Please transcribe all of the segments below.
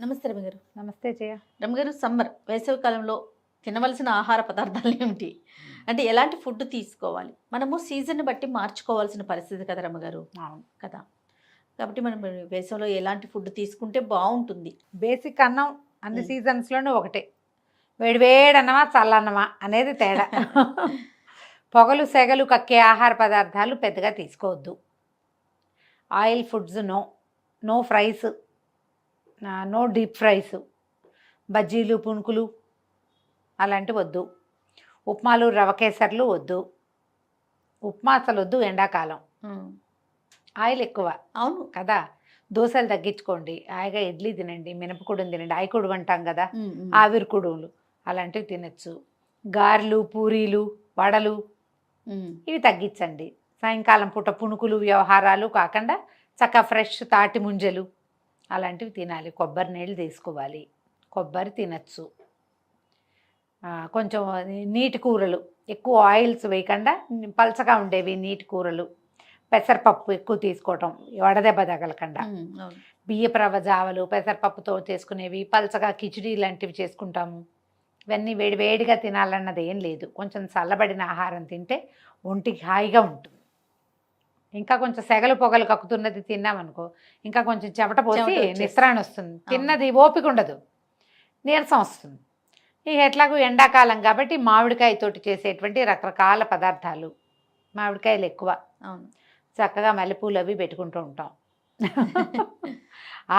నమస్తే రమగారు. నమస్తే జయ. రమగారు, సమ్మర్ వేసవి కాలంలో తినవలసిన ఆహార పదార్థాలు ఏమిటి? అంటే ఎలాంటి ఫుడ్ తీసుకోవాలి? మనము సీజన్ బట్టి మార్చుకోవాల్సిన పరిస్థితి కదా రమగారు. అవును కదా. కాబట్టి మనం వేసవిలో ఎలాంటి ఫుడ్ తీసుకుంటే బాగుంటుంది? బేసిక్ అన్నం అన్ని సీజన్స్లోనూ ఒకటే. వేడివేడి అన్నమా చల్లన్నమా అనేది తేడా. పొగలు సెగలు కక్కే ఆహార పదార్థాలు పెద్దగా తీసుకోవద్దు. Oil foods no, no fries, no deep fries, బజ్జీలు పునుకులు అలాంటివి వద్దు. ఉప్మాలు రవ కేసర్లు వద్దు. ఉప్మా అసలు వద్దు ఎండాకాలం, ఆయిల్ ఎక్కువ. అవును కదా. దోశలు తగ్గించుకోండి, హాయిగా ఇడ్లీ తినండి, మినపకుడుని తినండి, ఆయికుడు అంటాం కదా, ఆవిరి కుడువులు అలాంటివి తినచ్చు. గారెలు పూరీలు వడలు ఇవి తగ్గించండి. సాయంకాలం పూట పునుకులు వ్యవహారాలు కాకుండా చక్కగా ఫ్రెష్ తాటి ముంజలు అలాంటివి తినాలి. కొబ్బరి నీళ్ళు తీసుకోవాలి, కొబ్బరి తినచ్చు. కొంచెం నీటి కూరలు ఎక్కువ ఆయిల్స్ వేయకుండా పలచగా ఉండేవి నీటి కూరలు. పెసరపప్పు ఎక్కువ తీసుకోవటం, వడదెబ్బ తగలకుండా. బియ్యపు రవ్వ జావలు పెసరపప్పుతో చేసుకునేవి, పలచగా కిచిడి లాంటివి చేసుకుంటాము. ఇవన్నీ వేడివేడిగా తినాలన్నది ఏం లేదు. కొంచెం చల్లబడిన ఆహారం తింటే ఒంటికి హాయిగా ఉంటుంది. ఇంకా కొంచెం సెగలు పొగలు కక్కుతున్నది తిన్నామనుకో ఇంకా కొంచెం చెమట పోసి నిస్త్రాణ వస్తుంది, తిన్నది ఓపిక ఉండదు, నీరసం వస్తుంది. ఇక ఎట్లాగూ ఎండాకాలం కాబట్టి మామిడికాయతోటి చేసేటువంటి రకరకాల పదార్థాలు, మామిడికాయలు ఎక్కువ. అవును, చక్కగా మల్లెపూలు అవి పెట్టుకుంటూ ఉంటాం.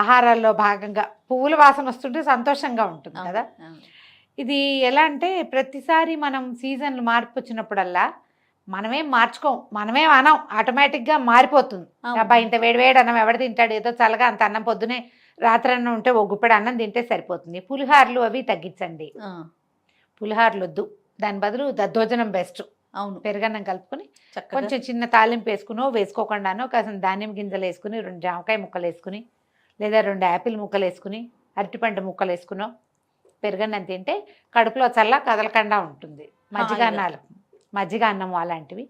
ఆహారాల్లో భాగంగా పువ్వుల వాసన వస్తుంటే సంతోషంగా ఉంటుంది కదా. ఇది ఎలా అంటే ప్రతిసారి మనం సీజన్లు మార్పు వచ్చినప్పుడల్లా మనమేం మార్చుకోం, మనమేం అనం, ఆటోమేటిక్గా మారిపోతుంది. అబ్బా ఇంత వేడివేడి అన్నం ఎవడు తింటాడు, ఏదో చల్లగా అంత అన్నం పొద్దునే రాత్రి అన్నం ఉంటే ఒక గుప్పెడు అన్నం తింటే సరిపోతుంది. పులిహార్లు అవి తగ్గించండి, పులిహార్లు వద్దు. దాని బదులు దద్దోజనం బెస్ట్. అవును, పెరుగన్నం కలుపుకొని కొంచెం చిన్న తాలింపు వేసుకునో వేసుకోకుండానో కాసిన ధాన్యం గింజలు వేసుకుని 2 జామకాయ ముక్కలు వేసుకుని లేదా 2 యాపిల్ ముక్కలు వేసుకుని అరటిపండు ముక్కలు వేసుకునో పెరుగన్నం తింటే కడుపులో చల్ల కదలకుండా ఉంటుంది. మజ్జిగ అన్నం అలాంటివి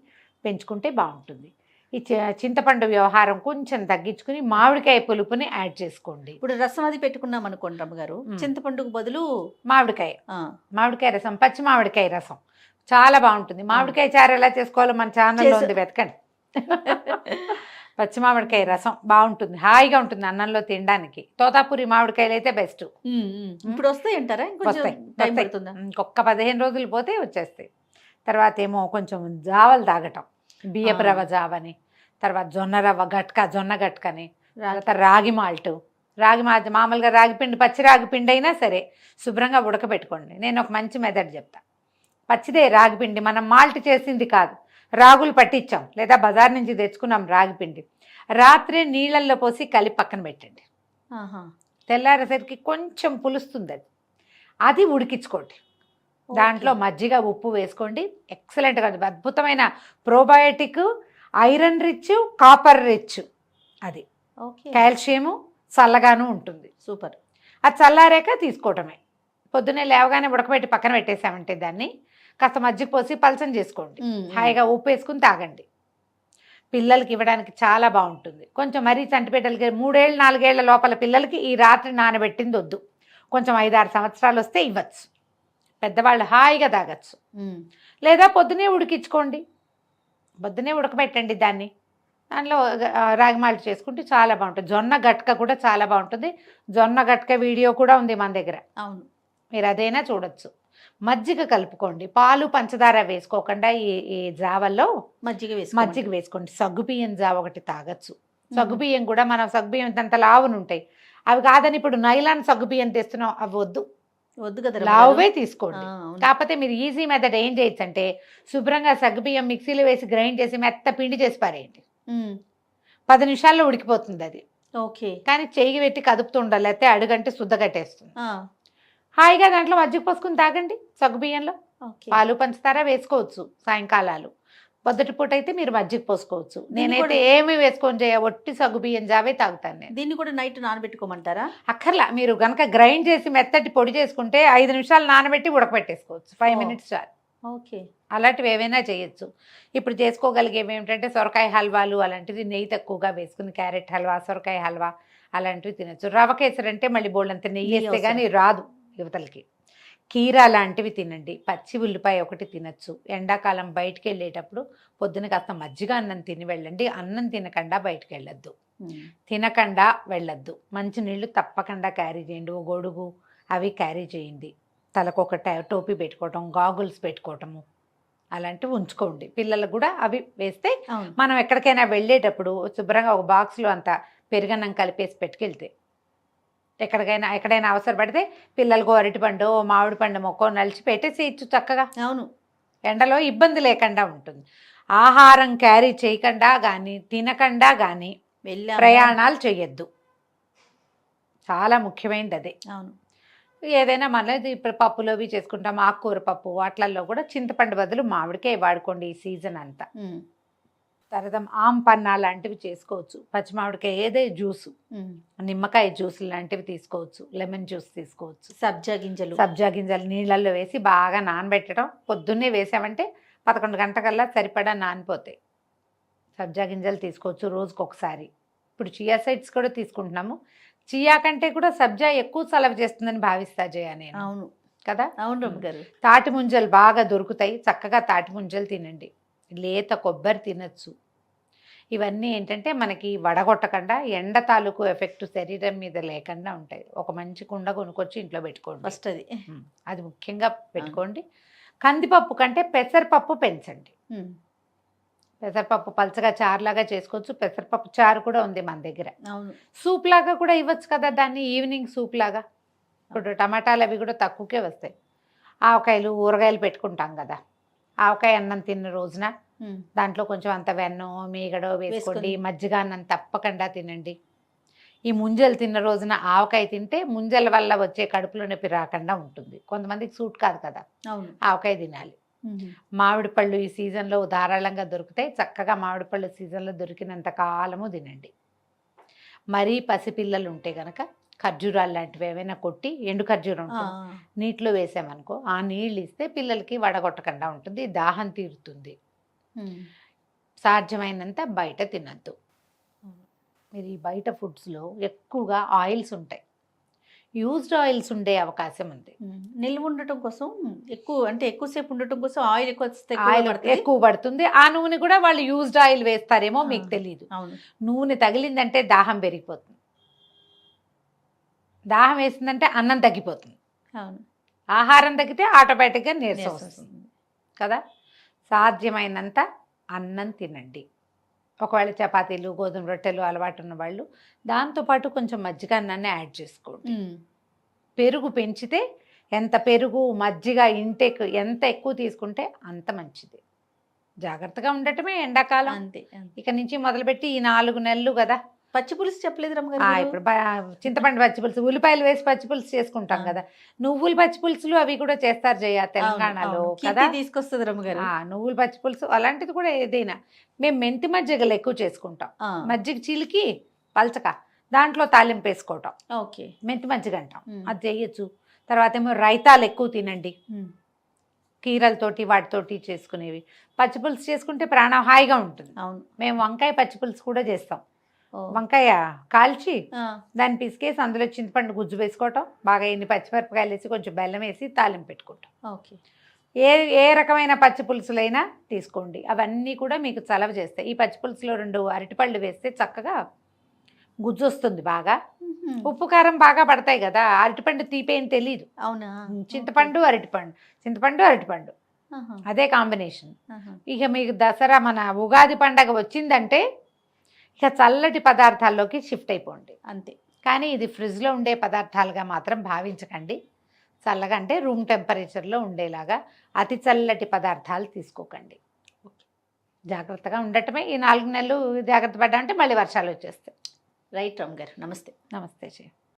పెంచుకుంటే బాగుంటుంది. ఈ చింతపండు వ్యవహారం కొంచెం తగ్గించుకుని మామిడికాయ పులుపుని యాడ్ చేసుకోండి. ఇప్పుడు రసం అది పెట్టుకున్నాం అనుకోండి రమ్మగారు, చింతపండుకు బదులు మామిడికాయ రసం, పచ్చి మామిడికాయ రసం చాలా బాగుంటుంది. మామిడికాయ చారు ఎలా చేసుకోవాలో మన ఛానల్లో ఉంది, వెతకండి. పచ్చి మామిడికాయ రసం బాగుంటుంది, హాయిగా ఉంటుంది అన్నంలో తినడానికి. తోతాపూరి మామిడికాయలు అయితే బెస్ట్. ఇప్పుడు వస్తాయి అంటారా? ఇంకొక 15 రోజులు పోతే వచ్చేస్తాయి. తర్వాత ఏమో కొంచెం జావలు తాగటం, బియ్యపు రవ్వ జావని, తర్వాత జొన్న గట్కని, తర్వాత రాగి మాల్ట్ మామూలుగా రాగిపిండి, పచ్చి రాగిపిండి అయినా సరే శుభ్రంగా ఉడకబెట్టుకోండి. నేను ఒక మంచి మెథడ్ చెప్తా. పచ్చిదే రాగిపిండి, మనం మాల్ట్ చేసింది కాదు, రాగులు పట్టించాం లేదా బజార్ నుంచి తెచ్చుకున్నాం రాగిపిండి, రాత్రి నీళ్ళల్లో పోసి కలిపి పక్కన పెట్టండి. తెల్లారేసరికి కొంచెం పులుస్తుంది, అది ఉడికించుకోండి. దాంట్లో మజ్జిగ ఉప్పు వేసుకోండి. ఎక్సలెంట్గా అద్భుతమైన probiotic, iron rich, copper rich, అది కాల్షియము చల్లగాను ఉంటుంది. సూపర్. అది చల్లారాక తీసుకోవటమే. పొద్దున్నే లేవగానే ఉడకబెట్టి పక్కన పెట్టేసామంటే దాన్ని కాస్త మజ్జిగ పోసి పలచం చేసుకోండి, హాయిగా ఉప్పు వేసుకుని తాగండి. పిల్లలకి ఇవ్వడానికి చాలా బాగుంటుంది. కొంచెం మరీ చంటిపెట్టలకి 3 ఏళ్ళు 4 ఏళ్ల లోపల పిల్లలకి ఈ రాత్రి నానబెట్టింది వద్దు. కొంచెం 5-6 సంవత్సరాలు వస్తే ఇవ్వచ్చు, పెద్దవాళ్ళు హాయిగా తాగచ్చు. లేదా పొద్దునే ఉడికించుకోండి, పొద్దునే ఉడకబెట్టండి దాన్ని, దానిలో రాగి మాల్ట్ చేసుకుంటే చాలా బాగుంటుంది. జొన్న గట్క కూడా చాలా బాగుంటుంది. జొన్న గట్క వీడియో కూడా ఉంది మన దగ్గర. అవును, మీరు అదైనా చూడొచ్చు. మజ్జిగ కలుపుకోండి, పాలు పంచదార వేసుకోకుండా ఈ జావల్లో మజ్జిగ వేసుకోండి. సగ్గుబియ్యం జావ ఒకటి తాగొచ్చు. సగ్గుబియ్యం కూడా మనం సగ్గుబియ్యం అంత లావును ఉంటాయి, అవి కాదని ఇప్పుడు నైలాన్ సగ్గుబియ్యం తెస్తున్నాం, అవి వద్దు కదా, లావువే తీసుకోండి. కాకపోతే మీరు ఈజీ మెథడ్ ఏం చేయొచ్చు అంటే శుభ్రంగా సగ్గుబియ్యం మిక్సీలో వేసి గ్రైండ్ చేసి మెత్త పిండి చేసి పారేయండి. 10 నిమిషాల్లో ఉడికిపోతుంది అది. ఓకే. కానీ చెయ్యి పెట్టి కదుపుతూ ఉండాలి, లేకపోతే అడుగంటే శుద్ధ కట్టేస్తుంది. హాయిగా దాంట్లో మజ్జిగ పోసుకుని తాగండి. సగ్గుబియ్యంలో పాలు పంచదార వేసుకోవచ్చు. సాయంకాలాలు పొద్దుటి పూట అయితే మీరు మజ్జిగ పోసుకోవచ్చు. నేనైతే ఏమి వేసుకొని ఒట్టి సగ్గుబియ్యం జావే తాగుతాను నేను. దీన్ని కూడా నైట్ నానబెట్టుకోమంటారా? అక్కర్లా, మీరు కనుక గ్రైండ్ చేసి మెత్తటి పొడి చేసుకుంటే 5 నిమిషాలు నానబెట్టి ఉడకబెట్టేసుకోవచ్చు, 5 మినిట్స్ చాలు. ఓకే, అలాంటివి ఏవైనా చేయొచ్చు. ఇప్పుడు చేసుకోగలిగేవి ఏమిటంటే సొరకాయ హల్వాలు అలాంటివి నెయ్యి తక్కువగా వేసుకుని, క్యారెట్ హల్వా, సొరకాయ హల్వా అలాంటివి తినచ్చు. రవ కేసరి అంటే మళ్ళీ బోల్డంత నెయ్యి నెయ్యి వేస్తే కానీ రాదు యువతలకి. కీరా లాంటివి తినండి. పచ్చి ఉల్లిపాయ ఒకటి తినచ్చు. ఎండాకాలం బయటికి వెళ్ళేటప్పుడు పొద్దున కాస్త మజ్జిగ అన్నం తిని వెళ్ళండి. అన్నం తినకుండా బయటికి వెళ్ళొద్దు, తినకుండా వెళ్ళొద్దు. మంచి నీళ్ళు తప్పకుండా క్యారీ చేయండి. ఓ గొడుగు అవి క్యారీ చేయండి. తలకు ఒక టోపీ పెట్టుకోవటం, గాగుల్స్ పెట్టుకోవటము అలాంటివి ఉంచుకోండి. పిల్లలకు కూడా అవి వేస్తే మనం ఎక్కడికైనా వెళ్ళేటప్పుడు శుభ్రంగా ఒక బాక్స్లో అంత పెరుగన్నం కలిపేసి పెట్టుకెళ్తే ఎక్కడైనా అవసరపడితే పిల్లలకు అరటిపండు, మామిడి పండు మొక్క నలిచి పెట్టేసి ఇచ్చు చక్కగా. అవును, ఎండలో ఇబ్బంది లేకుండా ఉంటుంది. ఆహారం క్యారీ చేయకుండా కానీ తినకుండా కానీ ప్రయాణాలు చేయొద్దు. చాలా ముఖ్యమైనది అదే. అవును, ఏదైనా మనది ఇప్పుడు పప్పులో అవి చేసుకుంటాం, ఆకుకూర పప్పు వాటిల్లో కూడా చింతపండు బదులు మామిడికాయ వాడుకోండి ఈ సీజన్ అంతా. తర్వాత ఆంపన్నా లాంటివి చేసుకోవచ్చు. పచ్చి మామిడికాయ ఏదే జ్యూసు, నిమ్మకాయ జ్యూస్ లాంటివి తీసుకోవచ్చు. లెమన్ జ్యూస్ తీసుకోవచ్చు. సబ్జా గింజలు నీళ్ళల్లో వేసి బాగా నానబెట్టడం. పొద్దున్నే వేసామంటే 11 గంటకల్లా సరిపడా నానిపోతాయి. సబ్జా గింజలు తీసుకోవచ్చు రోజుకు ఒకసారి. ఇప్పుడు చియా సీడ్స్ కూడా తీసుకుంటున్నాము. చియా కంటే కూడా సబ్జా ఎక్కువ చలవ చేస్తుందని భావిస్తా జయ నేను. అవును కదా. అవును రమ్య గారు. తాటి ముంజలు బాగా దొరుకుతాయి. చక్కగా తాటి ముంజలు తినండి. లేత కొబ్బరి తినచ్చు. ఇవన్నీ ఏంటంటే మనకి వడగొట్టకుండా ఎండ తాలూకు ఎఫెక్ట్ శరీరం మీద లేకుండా ఉంటాయి. ఒక మంచి కుండ కొనుక్కొచ్చి ఇంట్లో పెట్టుకోండి. ఫస్ట్ అది ముఖ్యంగా పెట్టుకోండి. కందిపప్పు కంటే పెసరపప్పు పెంచండి. పెసరపప్పు పలచగా చారులాగా చేసుకోవచ్చు. పెసరపప్పు చారు కూడా ఉంది మన దగ్గర. సూప్ లాగా కూడా ఇవ్వచ్చు కదా దాన్ని, ఈవినింగ్ సూప్ లాగా. ఇప్పుడు టమాటాలు అవి కూడా తక్కువకే వస్తాయి. ఆవకాయలు ఊరగాయలు పెట్టుకుంటాం కదా, ఆవకాయ అన్నం తిన్న రోజున దాంట్లో కొంచెం అంత వెన్నో మీగడో వేసుకోండి. మజ్జిగ అన్నం తప్పకుండా తినండి. ఈ ముంజలు తిన్న రోజున ఆవకాయ తింటే ముంజల వల్ల వచ్చే కడుపులో నొప్పి రాకుండా ఉంటుంది. కొంతమందికి సూట్ కాదు కదా, ఆవకాయ తినాలి. మామిడి పళ్ళు ఈ సీజన్లో ధారాళంగా దొరుకుతాయి. చక్కగా మామిడి పళ్ళు సీజన్లో దొరికినంత కాలము తినండి. మరీ పసిపిల్లలు ఉంటే కనుక ఖర్జూరాలు లాంటివి ఏమైనా కొట్టి, ఎండు ఖర్జూరం నీటిలో వేసామనుకో, ఆ నీళ్ళు ఇస్తే పిల్లలకి వడగొట్టకుండా ఉంటుంది, దాహం తీరుతుంది. సాధ్యమైనంత బయట తినద్దు. మీరు ఈ బయట ఫుడ్స్లో ఎక్కువగా ఆయిల్స్ ఉంటాయి. యూజ్డ్ ఆయిల్స్ ఉండే అవకాశం ఉంది. నిల్వ ఉండటం కోసం ఎక్కువసేపు ఉండటం కోసం ఆయిల్ ఎక్కువ పడుతుంది. ఆ నూనె కూడా వాళ్ళు యూజ్డ్ ఆయిల్ వేస్తారేమో మీకు తెలియదు. నూనె తగిలిందంటే దాహం పెరిగిపోతుంది. దాహం వేసిందంటే అన్నం తగ్గిపోతుంది. ఆహారం తగ్గితే ఆటోమేటిక్గా నీరసం వస్తుంది కదా. సాధ్యమైనంత అన్నం తినండి. ఒకవేళ చపాతీలు, గోధుమ రొట్టెలు అలవాటు ఉన్న వాళ్ళు దాంతోపాటు కొంచెం మజ్జిగ అన్నాన్ని యాడ్ చేసుకోండి. పెరుగు పెంచితే ఎంత పెరుగు మజ్జిగ ఇంటేక్ ఎంత ఎక్కువ తీసుకుంటే అంత మంచిది. జాగ్రత్తగా ఉండటమే ఎండాకాలం. అంతే. ఇక నుంచి మొదలుపెట్టి ఈ 4 నెలలు కదా. పచ్చి పులుసు చెప్పలేదు రమ్మగారు. ఇప్పుడు చింతపండు పచ్చి పులుసు, ఉల్లిపాయలు వేసి పచ్చి పులుసు చేసుకుంటాం కదా. నువ్వుల పచ్చి పులుసులు అవి కూడా చేస్తారు జయ తెలంగాణలో కదా. తీసుకొస్తుంది రమ్మగారు నువ్వుల పచ్చి పులుసు అలాంటిది కూడా. ఏదైనా మేము మెంతి మజ్జిగలు ఎక్కువ చేసుకుంటాం. మజ్జిగ చీలికి పలచక దాంట్లో తాలింపు వేసుకోవటం, మెంతి మజ్జిగ అంటాం, అది చేయొచ్చు. తర్వాత ఏమో రైతాలు ఎక్కువ తినండి. కీరలతోటి వాటితోటి చేసుకునేవి. పచ్చి పులుసు చేసుకుంటే ప్రాణం హాయిగా ఉంటుంది. మేము వంకాయ పచ్చి పులుసు కూడా చేస్తాం. వంకాయ కాల్చి దాన్ని పిసికేసి అందులో చింతపండు గుజ్జు వేసుకోవటం, బాగా ఎన్ని పచ్చిమిరపకాయలు వేసి కొంచెం బెల్లం వేసి తాలింపు పెట్టుకుంటాం. ఏ రకమైన పచ్చి పులుసులైనా తీసుకోండి, అవన్నీ కూడా మీకు చలవ చేస్తాయి. ఈ పచ్చి పులుసులో 2 అరటిపళ్ళు వేస్తే చక్కగా గుజ్జు వస్తుంది బాగా. ఉప్పు కారం బాగా పడతాయి కదా. అరటిపండు తీపేం తెలీదు. అవునా. చింతపండు అరటిపండు అదే కాంబినేషన్. ఇక మీకు దసరా మన ఉగాది పండగ వచ్చిందంటే ఇక చల్లటి పదార్థాల్లోకి షిఫ్ట్ అయిపోండి అంతే. కానీ ఇది ఫ్రిడ్జ్లో ఉండే పదార్థాలుగా మాత్రం భావించకండి. చల్లగా అంటే రూమ్ టెంపరేచర్లో ఉండేలాగా అతి చల్లటి పదార్థాలు తీసుకోకండి. జాగ్రత్తగా ఉండటమే. ఈ 4 నెలలు జాగ్రత్త పడ్డామంటే మళ్ళీ వర్షాలు వచ్చేస్తాయి. రైట్ రమ్ గారు. నమస్తే. నమస్తే.